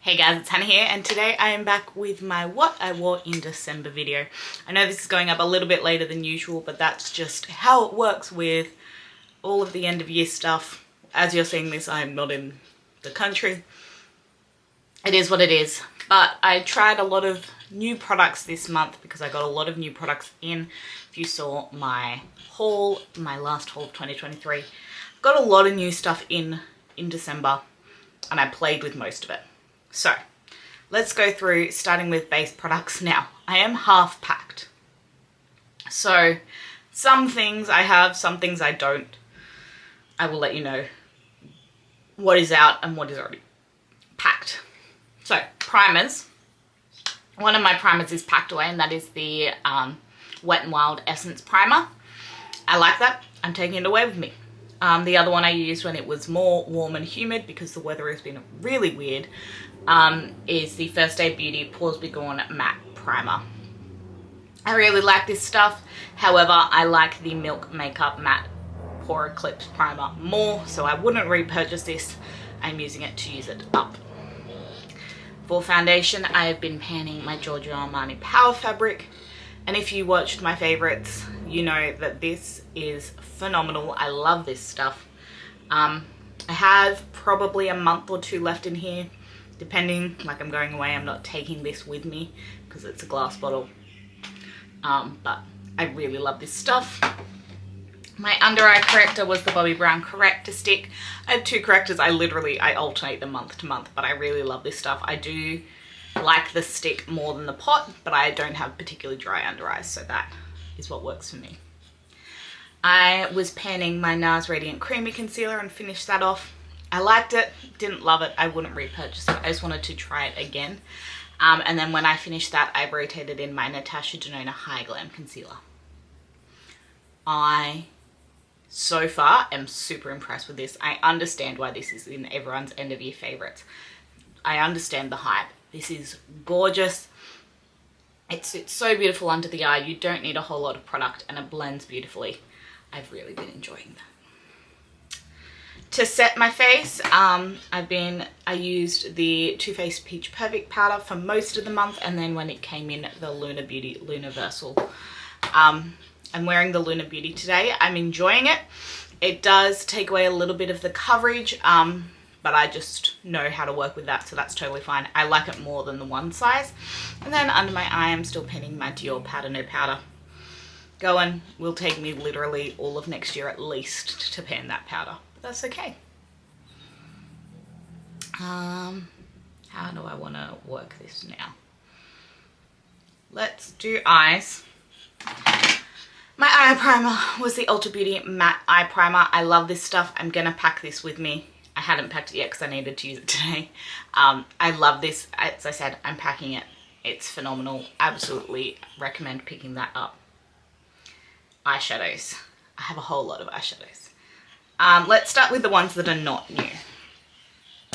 Hey guys, it's Hannah here, and today I am back with my what I wore in December video. I know this is going up a little bit later than usual, but that's just how it works with all of the end of year stuff. As you're seeing this, I'm not in the country. It is what it is. But I tried a lot of new products this month because I got a lot of new products in. If you saw my haul, my last haul of 2023, got a lot of new stuff in December, and I played with most of it. So let's go through, starting with base products now. I am half packed. So some things I have, some things I don't. I will let you know what is out and what is already packed. So primers. One of my primers is packed away, and that is the Wet n Wild Essence Primer. I like that. I'm taking it away with me. The other one I used when it was more warm and humid because the weather has been really weird is the First Aid Beauty Pores Be Gone Matte Primer. I really like this stuff. However, I like the Milk Makeup Matte Pore Eclipse Primer more, so I wouldn't repurchase this. I'm using it to use it up. For foundation, I have been panning my Giorgio Armani Power Fabric. And if you watched my favorites, you know that this is phenomenal. I love this stuff. I have probably a month or two left in here, depending, like I'm going away. I'm not taking this with me because it's a glass bottle. But I really love this stuff. My under eye corrector was the Bobbi Brown Corrector Stick. I have two correctors. I alternate them month to month, but I really love this stuff. I do like the stick more than the pot, but I don't have particularly dry under eyes, so that is what works for me. I was panning my NARS Radiant Creamy Concealer and finished that off. I liked it, didn't love it, I wouldn't repurchase it. I just wanted to try it again. And then when I finished that, I rotated in my Natasha Denona High Glam Concealer. I, so far, am super impressed with this. I understand why this is in everyone's end of year favorites. I understand the hype. This is gorgeous. It's so beautiful under the eye. You don't need a whole lot of product, and it blends beautifully. I've really been enjoying that. To set my face, I used the Too Faced Peach Perfect powder for most of the month, and then when it came in, the Luna Beauty Lunaversal. I'm wearing the Luna Beauty today. I'm enjoying it. It does take away a little bit of the coverage, but I just know how to work with that, so that's totally fine. I like it more than the one size. And then under my eye, I'm still pinning my Dior Powder No Powder. Will take me literally all of next year at least to pan that powder, but that's okay. How do I want to work this now? Let's do eyes. My eye primer was the Ulta Beauty Matte Eye Primer. I love this stuff. I'm gonna pack this with me. I hadn't packed it yet because I needed to use it today. I love this. As I said, I'm packing it. It's phenomenal. Absolutely recommend picking that up. Eyeshadows. I have a whole lot of eyeshadows. Let's start with the ones that are not new.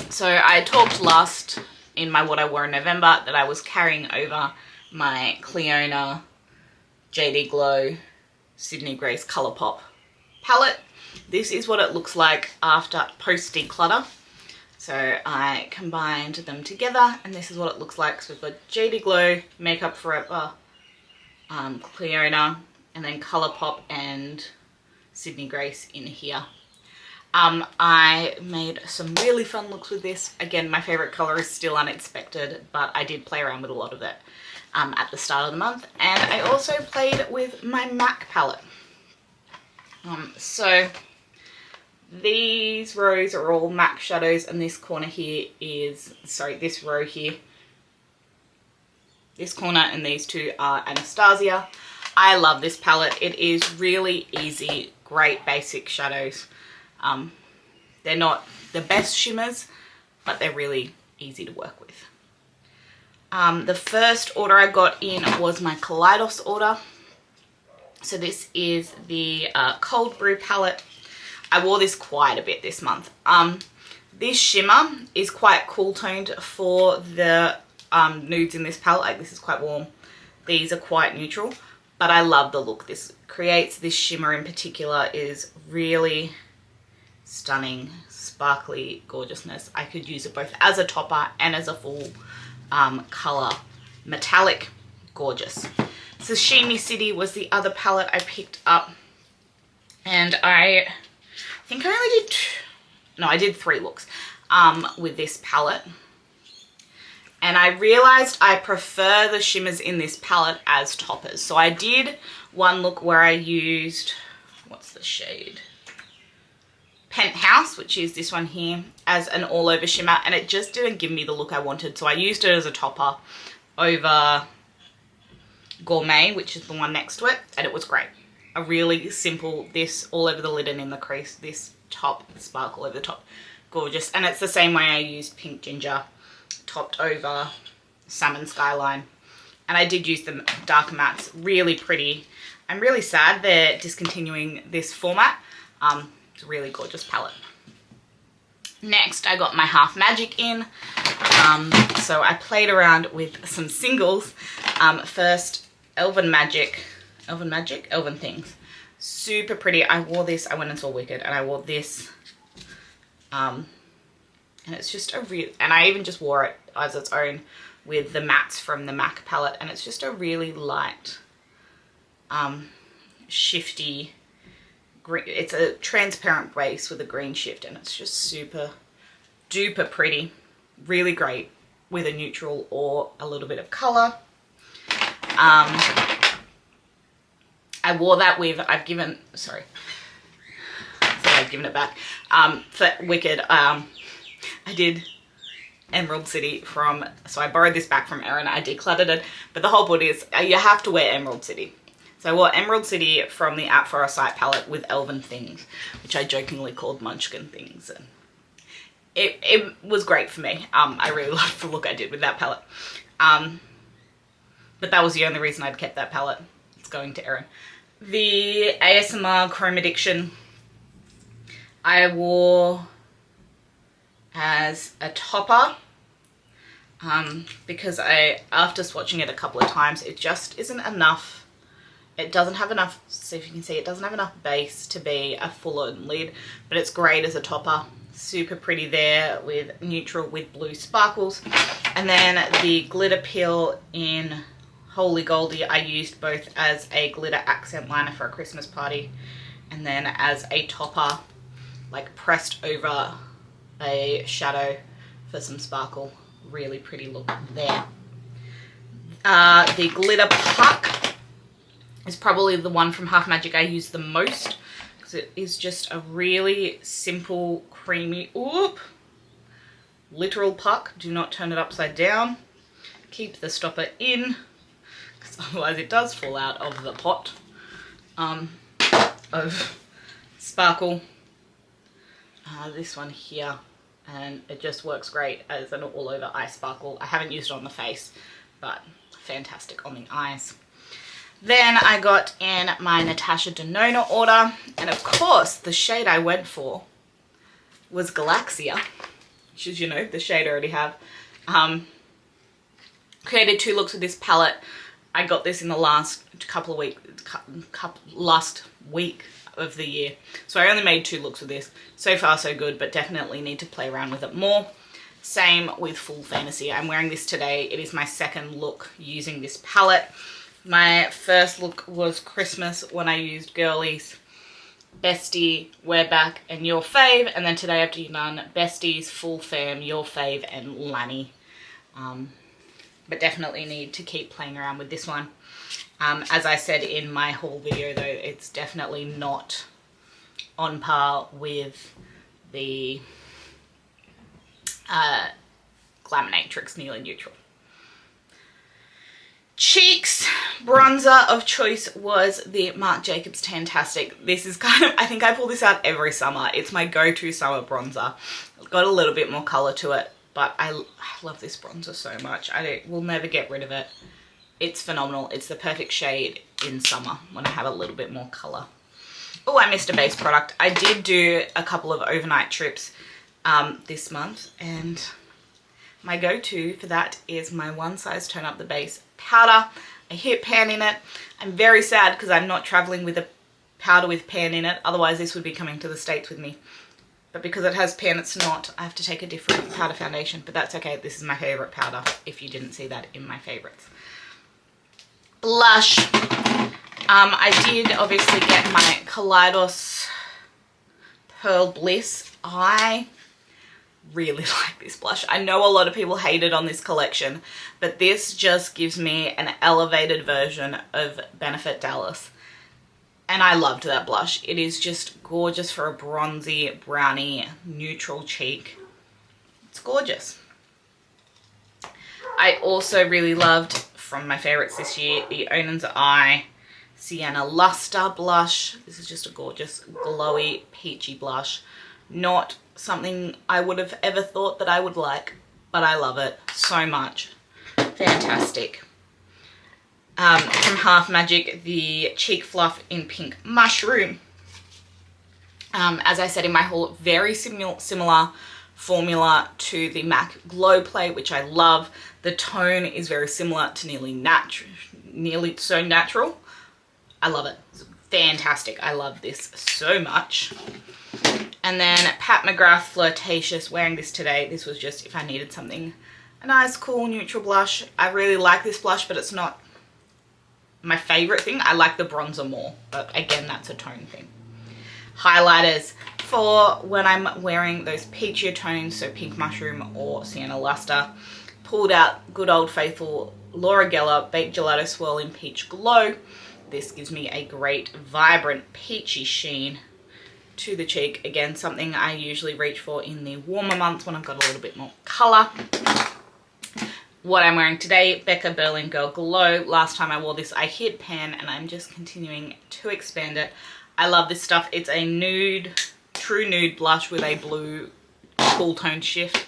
So I talked last in my What I Wore in November that I was carrying over my Cliona JD Glow Sydney Grace Colourpop palette. This is what it looks like after post declutter. So I combined them together, and this is what it looks like. So we've got JD Glow, Makeup Forever, Cliona, and then Colourpop and Sydney Grace in here. I made some really fun looks with this. Again, my favorite color is still Unexpected, but I did play around with a lot of it at the start of the month. And I also played with my MAC palette. So these rows are all MAC shadows, and this corner here is, sorry, this row here, this corner and these two are Anastasia. I love this palette. It is really easy, great basic shadows. They're not the best shimmers, but they're really easy to work with. The first order I got in was my Kaleidos order. So this is the Cold Brew palette. I wore this quite a bit this month. This shimmer is quite cool toned for the nudes in this palette. Like, this is quite warm. These are quite neutral, but I love the look this creates. This shimmer in particular is really stunning, sparkly gorgeousness. I could use it both as a topper and as a full colour metallic. Gorgeous. Sashimi City was the other palette I picked up, and I think I only did I did 3 looks with this palette, and I realized I prefer the shimmers in this palette as toppers. So I did one look where I used, what's the shade? Penthouse, which is this one here, as an all over shimmer, and it just didn't give me the look I wanted, so I used it as a topper over Gourmet, which is the one next to it, and it was great. A really simple, this all over the lid and in the crease, this top sparkle over the top, gorgeous. And it's the same way I used Pink Ginger topped over Salmon Skyline, and I did use the darker mattes, really pretty. I'm really sad they're discontinuing this format. It's a really gorgeous palette. Next, I got my Half Magic in. So I played around with some singles. First, Elven Things. Super pretty. I wore this, I went and saw Wicked, and I wore this. And it's just a real, and I even just wore it as its own with the mattes from the MAC palette, and it's just a really light, shifty green. It's a transparent base with a green shift, and it's just super duper pretty. Really great with a neutral or a little bit of color. I wore that with, I've given it back. For Wicked, I did Emerald City so I borrowed this back from Erin. I decluttered it, but the whole point is you have to wear Emerald City. So I wore Emerald City from the At For A Sight palette with Elven Things, which I jokingly called Munchkin Things. And it was great for me. I really loved the look I did with that palette. But that was the only reason I'd kept that palette. It's going to Erin. The ASMR Chrome Addiction I wore as a topper because after swatching it a couple of times, it just isn't enough. It doesn't have enough, so if you can see, it doesn't have enough base to be a full-on lid, but it's great as a topper. Super pretty there with neutral with blue sparkles. And then the glitter peel in Holy Goldie I used both as a glitter accent liner for a Christmas party and then as a topper, like pressed over a shadow for some sparkle. Really pretty look there. The glitter puck is probably the one from Half Magic I use the most because it is just a really simple, creamy, literal puck. Do not turn it upside down. Keep the stopper in because otherwise it does fall out of the pot of sparkle. This one here, and it just works great as an all over eye sparkle. I haven't used it on the face, but fantastic on the eyes. Then I got in my Natasha Denona order, and of course the shade I went for was Galaxia, which is, you know, the shade I already have. Created 2 looks with this palette. I got this in the last last week of the year, so I only made 2 looks with this. So far so good, but definitely need to play around with it more. Same with Full Fantasy. I'm wearing this today. It is my second look using this palette. My first look was Christmas when I used Girlies, Bestie, Wear Back, and Your Fave, and then today I've done Besties, Full Fam, Your Fave, and Lanny. But definitely need to keep playing around with this one. As I said in my haul video though, it's definitely not on par with the Glaminatrix Nearly Neutral. Cheeks bronzer of choice was the Marc Jacobs Tantastic. This is kind of, I think I pull this out every summer. It's my go-to summer bronzer. It's got a little bit more color to it, but I love this bronzer so much. I will never get rid of it. It's phenomenal. It's the perfect shade in summer when I have a little bit more color. Oh, I missed a base product. I did do a couple of overnight trips this month, and my go-to for that is my One Size Tone Up the Base powder. I hit pan in it. I'm very sad because I'm not traveling with a powder with pan in it. Otherwise this would be coming to the States with me. but because it has pen, it's not. I have to take a different powder foundation, but that's okay. This is my favorite powder, if you didn't see that in my favorites. Blush. I did obviously get my Kaleidos Pearl Bliss. I really like this blush. I know a lot of people hated on this collection, but this just gives me an elevated version of Benefit Dallas. And I loved that blush. It is just gorgeous for a bronzy, browny, neutral cheek. It's gorgeous. I also really loved, from my favorites this year, the Onan's Eye Sienna Luster blush. This is just a gorgeous, glowy, peachy blush. Not something I would have ever thought that I would like, but I love it so much. Fantastic. From Half Magic, the Cheek Fluff in Pink Mushroom. As I said in my haul, very similar formula to the MAC Glow Play, which I love. The tone is very similar to Nearly So Natural. I love it. It's fantastic. I love this so much. And then Pat McGrath Flirtatious, wearing this today. This was just if I needed something, a nice, cool, neutral blush. I really like this blush, but it's not my favorite thing. I like the bronzer more, but again, that's a tone thing. Highlighters for when I'm wearing those peachier tones, so Pink Mushroom or Sienna Luster. Pulled out good old faithful Laura Geller Baked Gelato Swirl in Peach Glow. This gives me a great, vibrant, peachy sheen to the cheek. Again, something I usually reach for in the warmer months when I've got a little bit more colour. What I'm wearing today, Becca Berlin Girl Glow. Last time I wore this, I hit pan, and I'm just continuing to expand it. I love this stuff. It's a nude, true nude blush with a blue cool tone shift.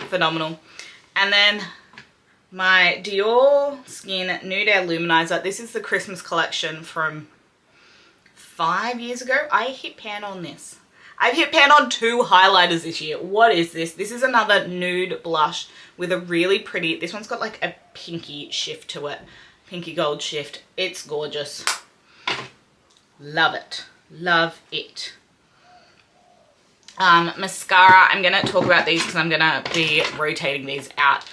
Phenomenal. And then my Dior Skin Nude Air Luminizer. This is the Christmas collection from 5 years ago. I hit pan on this. I've hit pan on 2 highlighters this year. What is this? This is another nude blush with a really pretty, this one's got like a pinky shift to it. Pinky gold shift. It's gorgeous. Love it. Love it. Mascara. I'm going to talk about these because I'm going to be rotating these out.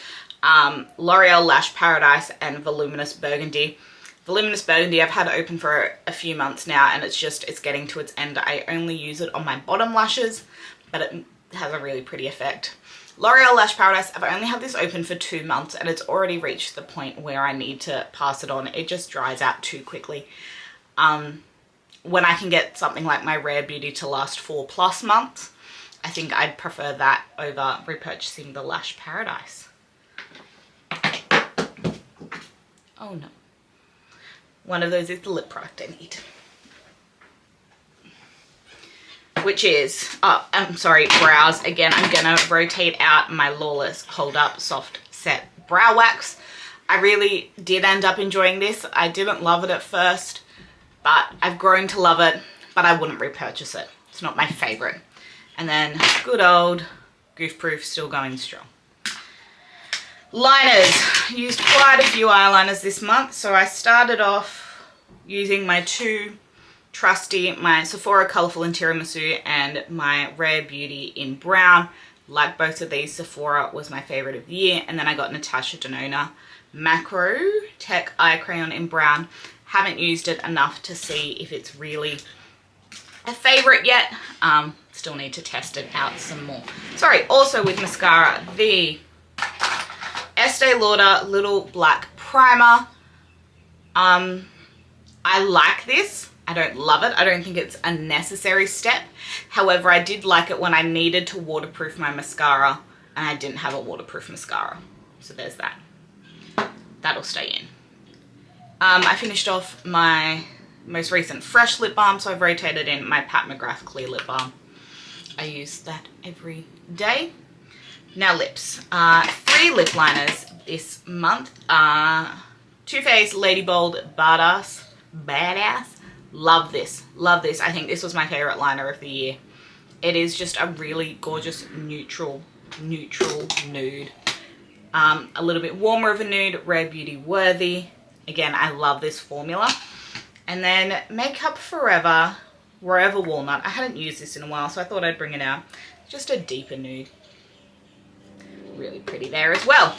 L'Oreal Lash Paradise and Voluminous Burgundy. Voluminous Burgundy I've had open for a few months now, and it's getting to its end. I only use it on my bottom lashes, but it has a really pretty effect. L'Oreal Lash Paradise, I've only had this open for 2 months, and it's already reached the point where I need to pass it on. It just dries out too quickly. When I can get something like my Rare Beauty to last 4+ months, I think I'd prefer that over repurchasing the Lash Paradise. Oh no. One of those is the lip product I need. Which is, I'm sorry, brows. Again, I'm going to rotate out my Lawless Hold Up Soft Set Brow Wax. I really did end up enjoying this. I didn't love it at first, but I've grown to love it, but I wouldn't repurchase it. It's not my favorite. And then good old Goof Proof, still going strong. Liners. Used quite a few eyeliners this month, so I started off using my 2 trusty, my Sephora Colourful in Tiramisu and my Rare Beauty in Brown. Like both of these, Sephora was my favourite of the year, and then I got Natasha Denona Macro Tech Eye Crayon in Brown. Haven't used it enough to see if it's really a favourite yet. Still need to test it out some more. Sorry, also with mascara, the Estee Lauder Little Black Primer. I like this. I don't love it. I don't think it's a necessary step. However, I did like it when I needed to waterproof my mascara and I didn't have a waterproof mascara. So there's that. That'll stay in. I finished off my most recent fresh lip balm, so I've rotated in my Pat McGrath Clear Lip Balm. I use that every day. Now lips. 3 lip liners this month. Too Faced Lady Bold Badass. Love this. Love this. I think this was my favorite liner of the year. It is just a really gorgeous neutral nude. A little bit warmer of a nude, Rare Beauty worthy. Again, I love this formula. And then Makeup Forever Rover Walnut. I hadn't used this in a while, so I thought I'd bring it out. Just a deeper nude. Really pretty there as well.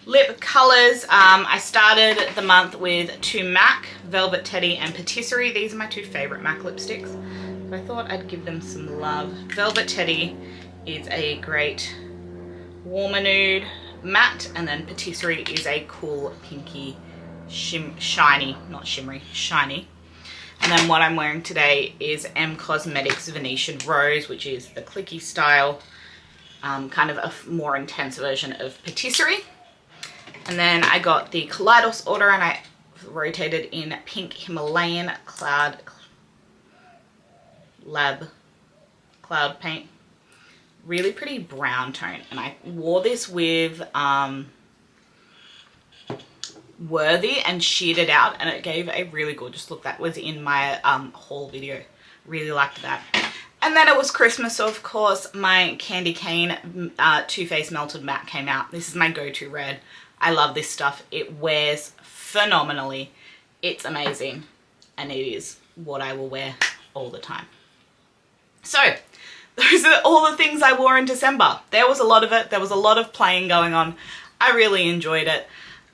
Lip colours. I started the month with two MAC, Velvet Teddy and Patisserie. These are my two favourite MAC lipsticks. So I thought I'd give them some love. Velvet Teddy is a great warmer nude matte, and then Patisserie is a cool pinky shiny, not shimmery, shiny. And then what I'm wearing today is M Cosmetics Venetian Rose, which is the clicky style, kind of a more intense version of Patisserie. And then I got the Kaleidos order, and I rotated in Pink Himalayan Cloud Paint. Really pretty brown tone, and I wore this with Worthy and sheared it out, and it gave a really gorgeous look. That was in my haul video. Really liked that. And then it was Christmas, so of course my Candy Cane Too Faced Melted Matte came out. This is my go-to red. I love this stuff. It wears phenomenally. It's amazing, and it is what I will wear all the time. So those are all the things I wore in December. There was a lot of it. There was a lot of playing going on. I really enjoyed it.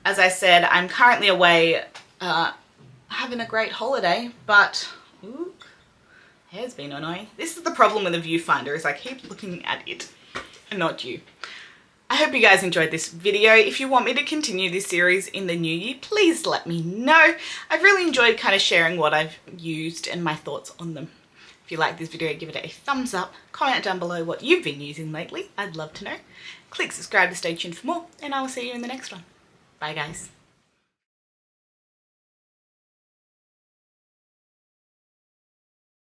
As I said, I'm currently away having a great holiday, but ooh, hair's been annoying. This is the problem with the viewfinder, is I keep looking at it and not you. I hope you guys enjoyed this video. If you want me to continue this series in the new year, please let me know. I've really enjoyed kind of sharing what I've used and my thoughts on them. If you like this video, give it a thumbs up. Comment down below what you've been using lately. I'd love to know. Click subscribe to stay tuned for more, and I will see you in the next one. Bye guys.